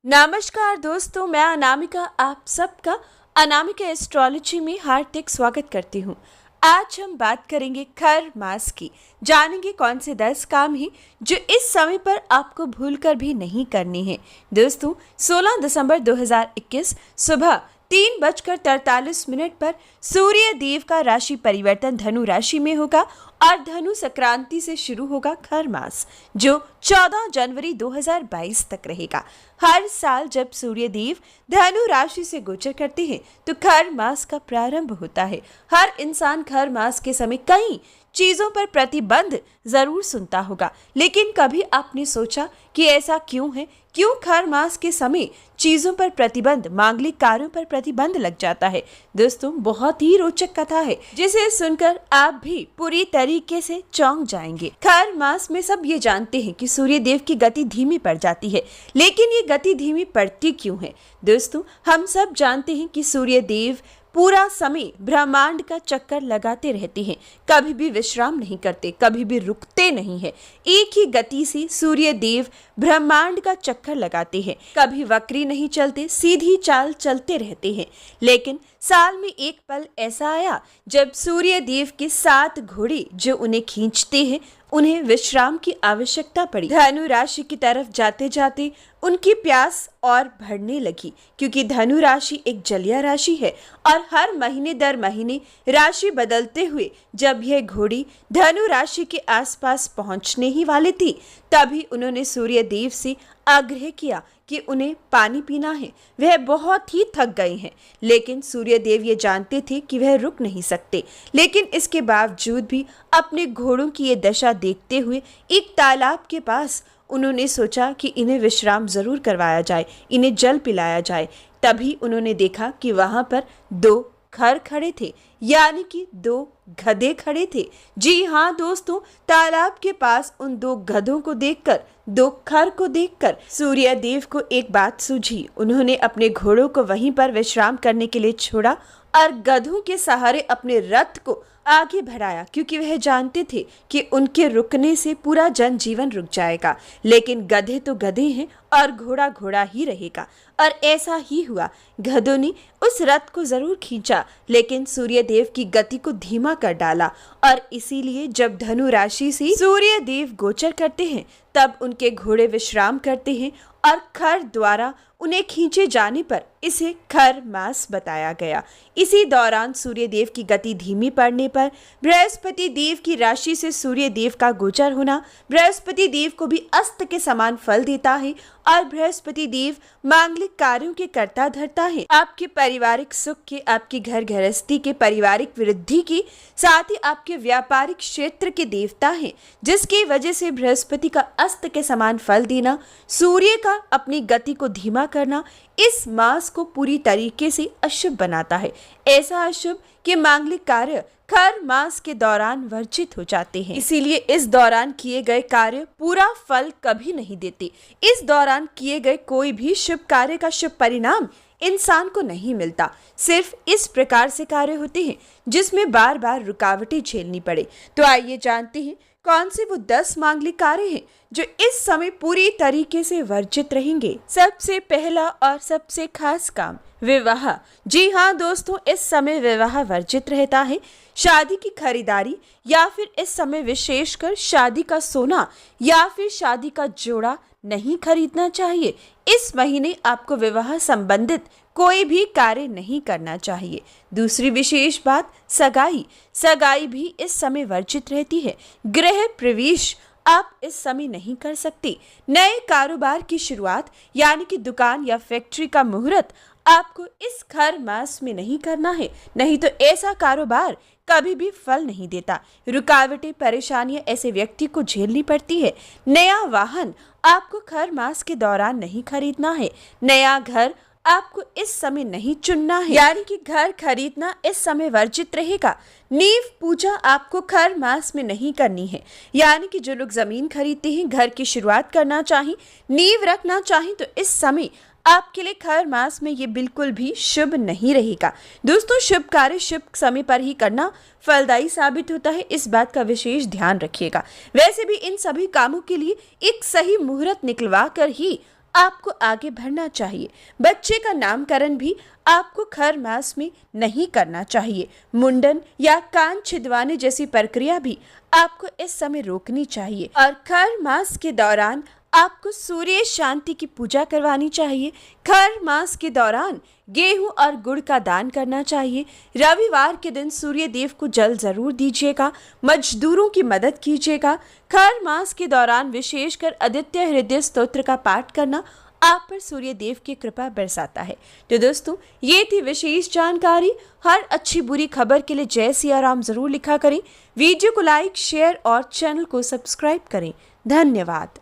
नमस्कार दोस्तों, मैं अनामिका आप सबका अनामिका एस्ट्रोलॉजी में हार्दिक स्वागत करती हूँ। आज हम बात करेंगे खर मास की। जानेंगे कौन से 10 काम हैं जो इस समय पर आपको भूलकर भी नहीं करनी है। दोस्तों, 16 दिसंबर 2021 सुबह 3:43 पर सूर्य देव का राशि परिवर्तन धनु राशि में होगा और धनु संक्रांति से शुरू होगा खर मास, जो 14 जनवरी 2022 तक रहेगा। हर साल जब सूर्य देव धनु राशि से गोचर करते हैं तो खर मास का प्रारंभ होता है। हर इंसान खर मास के समय कई चीजों पर प्रतिबंध जरूर सुनता होगा, लेकिन कभी आपने सोचा कि ऐसा क्यों है? क्यों खर मास के समय चीजों पर प्रतिबंध, मांगलिक कार्यों पर प्रतिबंध लग जाता है? दोस्तों, बहुत ही रोचक कथा है जिसे सुनकर आप भी पूरी तरीके से चौंक जाएंगे। खर मास में सब ये जानते हैं कि सूर्य देव की गति धीमी पड़ जाती है, लेकिन ये गति धीमी पड़ती क्यों है? दोस्तों, हम सब जानते हैं कि सूर्य देव पूरा समय ब्रह्मांड का चक्कर लगाते रहते हैं, कभी भी विश्राम नहीं करते, कभी भी रुकते नहीं है। एक ही गति से सूर्य देव ब्रह्मांड का चक्कर लगाते हैं, कभी वक्री नहीं चलते, सीधी चाल चलते रहते हैं। लेकिन साल में एक पल ऐसा आया जब सूर्य देव के 7 घोड़े जो उन्हें खींचते हैं, उन्हें विश्राम की आवश्यकता पड़ी। धनु राशि की तरफ जाते जाते उनकी प्यास और बढ़ने लगी, क्योंकि धनु राशि एक जलीय राशि है और हर महीने दर महीने राशि बदलते हुए जब यह घोड़ी धनु राशि के आसपास पहुंचने ही वाली थी, तभी उन्होंने सूर्य देव से आग्रह किया कि उन्हें पानी पीना है। वह बहुत ही थक गए हैं, लेकिन सूर्य देव ये जानते थे कि वह रुक नहीं सकते। लेकिन इसके बावजूद भी अपने घोड़ों की ये दशा देखते हुए एक तालाब के पास उन्होंने सोचा कि इन्हें विश्राम जरूर करवाया जाए, इन्हें जल पिलाया जाए। तभी उन्होंने देखा कि वहां पर 2 खर खड़े थे, यानी कि 2 गधे खड़े थे। जी हाँ दोस्तों, तालाब के पास उन 2 गधों को देखकर, 2 खर को देखकर सूर्य देव को एक बात सूझी। उन्होंने अपने घोड़ों को वहीं पर विश्राम करने के लिए छोड़ा और गधों के सहारे अपने रथ को आगे बढ़ाया, क्योंकि वह जानते थे कि उनके रुकने से पूरा जनजीवन रुक जाएगा। लेकिन गधे तो गधे हैं और घोड़ा घोड़ा ही रहेगा, और ऐसा ही हुआ। गधों ने उस रथ को जरूर खींचा, लेकिन सूर्य देव की गति को धीमा कर डाला, और इसीलिए जब धनु राशि से सूर्य देव गोचर करते हैं तब उनके घोड़े विश्राम करते हैं और खर द्वारा उन्हें खींचे जाने पर इसे खर मास बताया गया। इसी दौरान सूर्य देव की गति धीमी पड़ने पर बृहस्पति देव की राशि से सूर्य देव का गोचर होना बृहस्पति देव को भी अस्त के समान फल देता है, और बृहस्पति देव मांगलिक कार्यों के कर्ता धर्ता है। आपके पारिवारिक सुख के, आपकी घर गृहस्थी के, पारिवारिक वृद्धि की, साथ ही आपके व्यापारिक क्षेत्र के देवता हैं, जिसकी वजह से बृहस्पति का अस्त के समान फल देना, सूर्य का अपनी गति को धीमा करना इस मास को पूरी तरीके से अशुभ बनाता है। ऐसा अशुभ कि मांगलिक कार्य खर मास के दौरान वर्जित हो जाते हैं। इसीलिए इस दौरान किए गए कार्य पूरा फल कभी नहीं देते। इस दौरान किए गए कोई भी शुभ कार्य का शुभ परिणाम इंसान को नहीं मिलता। सिर्फ इस प्रकार से कार्य होते हैं जिसमें बार बार रुकावटें झेलनी पड़े। तो आइए जानते हैं कौन से वो 10 मांगलिक कार्य हैं जो इस समय पूरी तरीके से वर्जित रहेंगे। सबसे पहला और सबसे खास काम, विवाह। जी हाँ दोस्तों, इस समय विवाह वर्जित रहता है। शादी की खरीदारी या फिर इस समय विशेषकर शादी का सोना या फिर शादी का जोड़ा नहीं खरीदना चाहिए। इस महीने आपको विवाह संबंधित कोई भी कार्य नहीं करना चाहिए। दूसरी विशेष बात, सगाई भी इस समय वर्जित रहती है। गृह प्रवेश आप इस समय नहीं कर सकते। नए कारोबार की शुरुआत यानी कि दुकान या फैक्ट्री का मुहूर्त आपको इस खर मास में नहीं करना है, नहीं तो ऐसा कारोबार कभी भी फल नहीं देता। रुकावटें, परेशानियां ऐसे व्यक्ति को झेलनी पड़ती है। नया वाहन आपको खर मास के दौरान नहीं खरीदना है। नया घर आपको इस समय नहीं चुनना है, यानी कि घर खरीदना इस समय वर्जित रहेगा। नींव पूजा आपको खर मास में नहीं करनी है, यानी कि जो लोग जमीन खरीदते हैं, घर की शुरुआत करना चाहें, नींव रखना चाहें, तो इस समय आपके लिए खर मास में ये बिल्कुल भी शुभ नहीं रहेगा। दोस्तों, शुभ कार्य शुभ समय पर ही करना फलदायी साबित होता है, इस बात का विशेष ध्यान रखिएगा। वैसे भी इन सभी कामों के लिए एक सही मुहूर्त निकलवा कर ही आपको आगे बढ़ना चाहिए। बच्चे का नामकरण भी आपको खर मास में नहीं करना चाहिए। मुंडन या कान छिदवाने जैसी प्रक्रिया भी आपको इस समय रोकनी चाहिए। और खर मास के दौरान आपको सूर्य शांति की पूजा करवानी चाहिए। खर मास के दौरान गेहूं और गुड़ का दान करना चाहिए। रविवार के दिन सूर्य देव को जल जरूर दीजिएगा। मजदूरों की मदद कीजिएगा। खर मास के दौरान विशेषकर आदित्य हृदय स्तोत्र का पाठ करना आप पर सूर्य देव की कृपा बरसाता है। तो दोस्तों, ये थी विशेष जानकारी। हर अच्छी बुरी खबर के लिए जय सिया राम जरूर लिखा करें। वीडियो को लाइक, शेयर और चैनल को सब्सक्राइब करें। धन्यवाद।